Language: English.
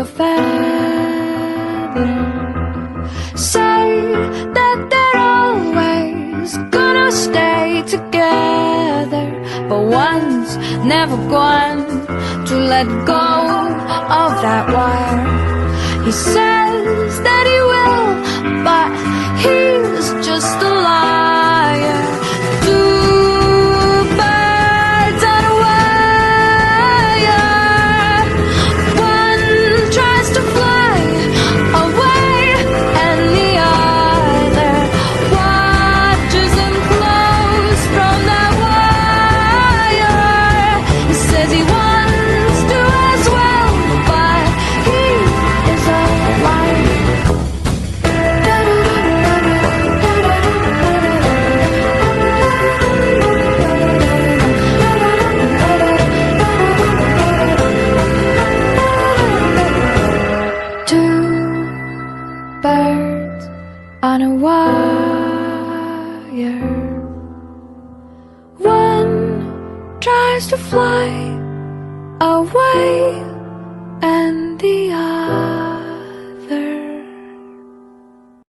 a feather. Say that they're always gonna stay together, but one's never going to let go of that wire. He says that he will, but he's just a liar. Two birds on a wire. One tries to fly away, and the other watches him close from that wire. He says he wants to as well, but he is a liar. Two birds on a wire. One tries to fly away, and the other